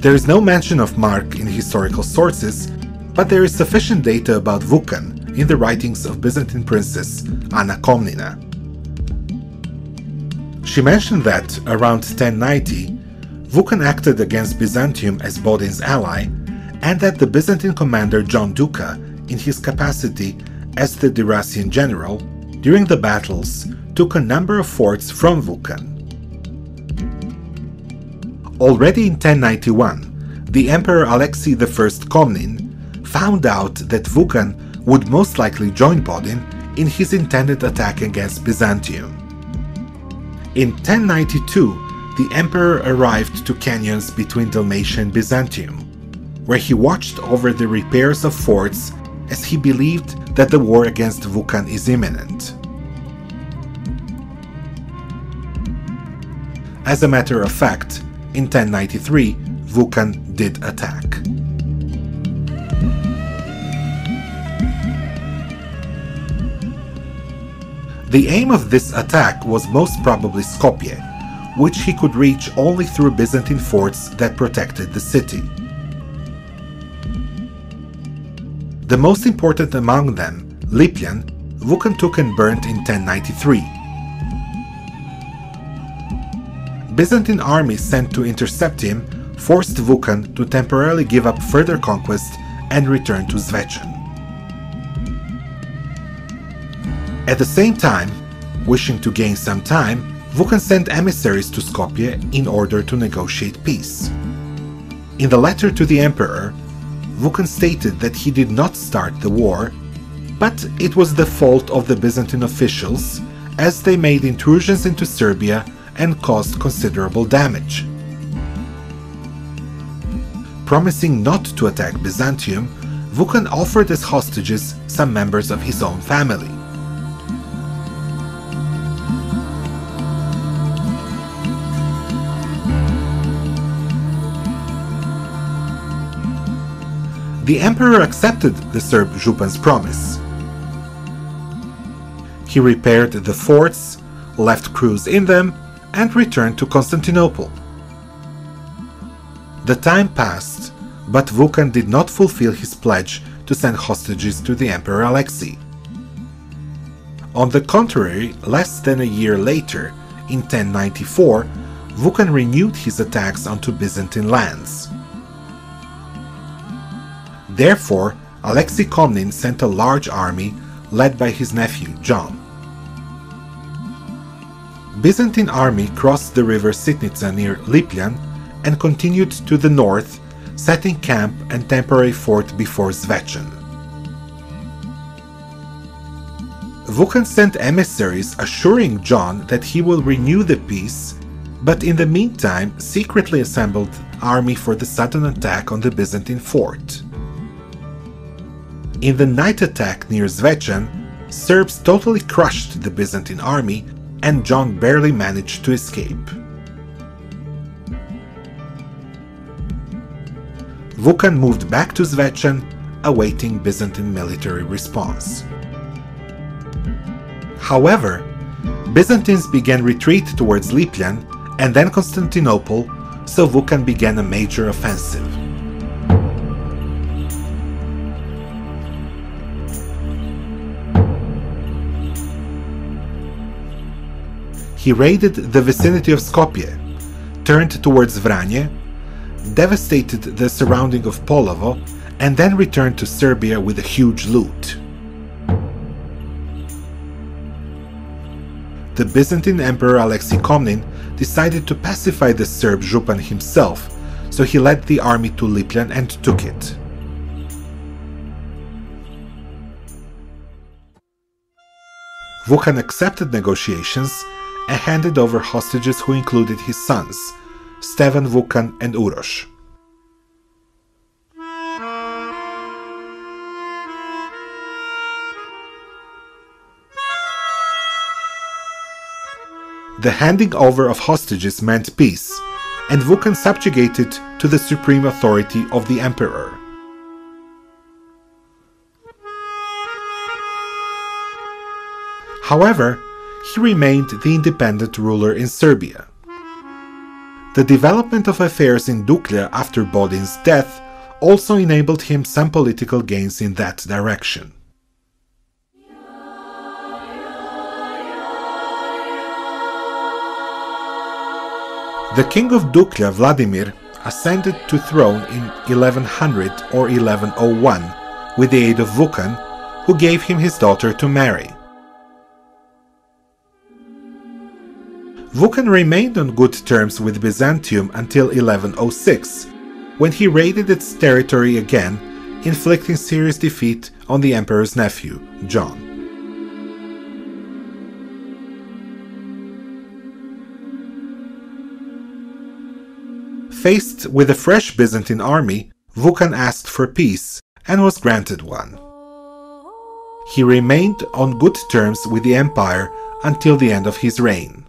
There is no mention of Mark in historical sources, but there is sufficient data about Vukan in the writings of Byzantine princess Anna Komnena. She mentioned that, around 1090, Vukan acted against Byzantium as Bodin's ally, and that the Byzantine commander John Duca, in his capacity as the Dyrrhachian general, during the battles took a number of forts from Vukan. Already in 1091, the Emperor Alexei I Komnin found out that Vukan would most likely join Bodin in his intended attack against Byzantium. In 1092, the emperor arrived to canyons between Dalmatia and Byzantium, where he watched over the repairs of forts as he believed that the war against Vukan is imminent. As a matter of fact, in 1093, Vukan did attack. The aim of this attack was most probably Skopje, which he could reach only through Byzantine forts that protected the city. The most important among them, Lipljan, Vukan took and burnt in 1093. Byzantine armies sent to intercept him forced Vukan to temporarily give up further conquest and return to Zvečan. At the same time, wishing to gain some time, Vukan sent emissaries to Skopje in order to negotiate peace. In the letter to the emperor, Vukan stated that he did not start the war, but it was the fault of the Byzantine officials as they made intrusions into Serbia and caused considerable damage. Promising not to attack Byzantium, Vukan offered as hostages some members of his own family. The emperor accepted the Serb Župan's promise. He repaired the forts, left crews in them, and returned to Constantinople. The time passed, but Vukan did not fulfill his pledge to send hostages to the Emperor Alexei. On the contrary, less than a year later, in 1094, Vukan renewed his attacks onto Byzantine lands. Therefore, Alexei Komnin sent a large army led by his nephew John. Byzantine army crossed the river Sitnica near Lipljan and continued to the north, setting camp and temporary fort before Zvečan. Vukan sent emissaries assuring John that he will renew the peace, but in the meantime secretly assembled army for the sudden attack on the Byzantine fort. In the night attack near Zvečan, Serbs totally crushed the Byzantine army, and John barely managed to escape. Vukan moved back to Zvečan, awaiting Byzantine military response. However, Byzantines began retreat towards Lipljan and then Constantinople, so Vukan began a major offensive. He raided the vicinity of Skopje, turned towards Vranje, devastated the surrounding of Polovo, and then returned to Serbia with a huge loot. The Byzantine Emperor Alexei Komnin decided to pacify the Serb Župan himself, so he led the army to Lipljan and took it. Vukan accepted negotiations and handed over hostages who included his sons, Stevan Vukan and Uroš. The handing over of hostages meant peace, and Vukan subjugated to the supreme authority of the emperor. However, he remained the independent ruler in Serbia. The development of affairs in Duklja after Bodin's death also enabled him some political gains in that direction. The king of Duklja, Vladimir, ascended to throne in 1100 or 1101 with the aid of Vukan, who gave him his daughter to marry. Vukan remained on good terms with Byzantium until 1106, when he raided its territory again, inflicting serious defeat on the emperor's nephew, John. Faced with a fresh Byzantine army, Vukan asked for peace and was granted one. He remained on good terms with the empire until the end of his reign.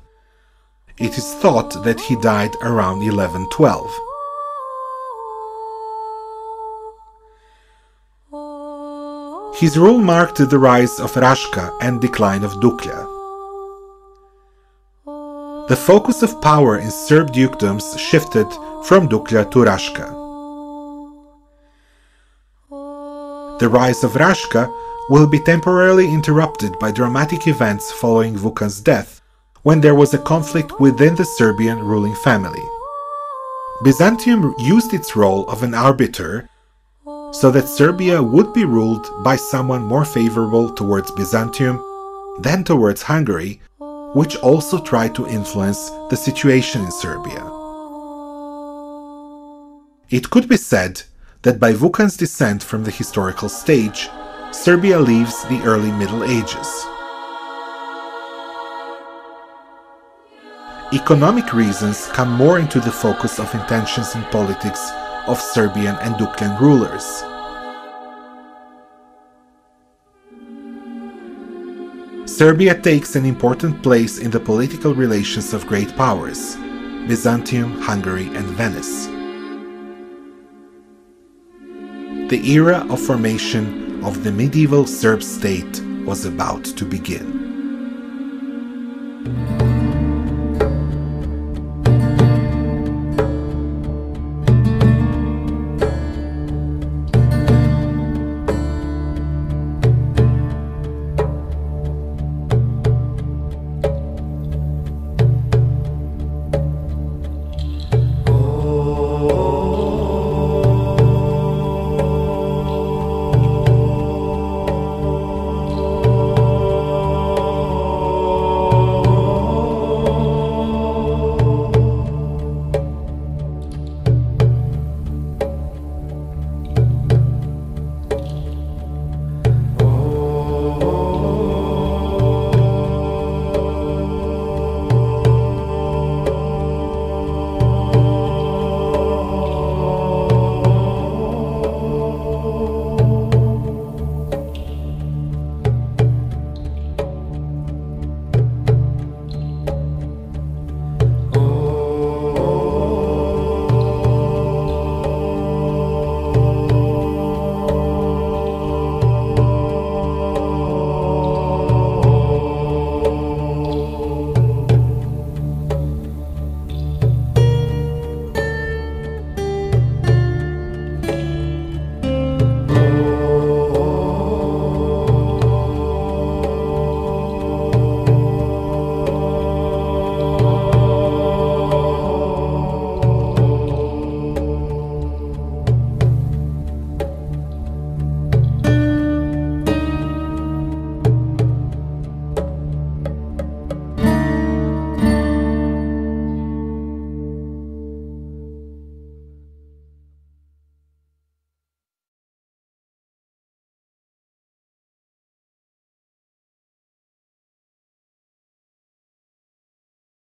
It is thought that he died around 1112. His rule marked the rise of Rashka and decline of Duklja. The focus of power in Serb dukedoms shifted from Duklja to Rashka. The rise of Rashka will be temporarily interrupted by dramatic events following Vukan's death, when there was a conflict within the Serbian ruling family. Byzantium used its role of an arbiter so that Serbia would be ruled by someone more favorable towards Byzantium than towards Hungary, which also tried to influence the situation in Serbia. It could be said that by Vukan's descent from the historical stage, Serbia leaves the early Middle Ages. Economic reasons come more into the focus of intentions in politics of Serbian and Dukljan rulers. Serbia takes an important place in the political relations of great powers, Byzantium, Hungary, and Venice. The era of formation of the medieval Serb state was about to begin.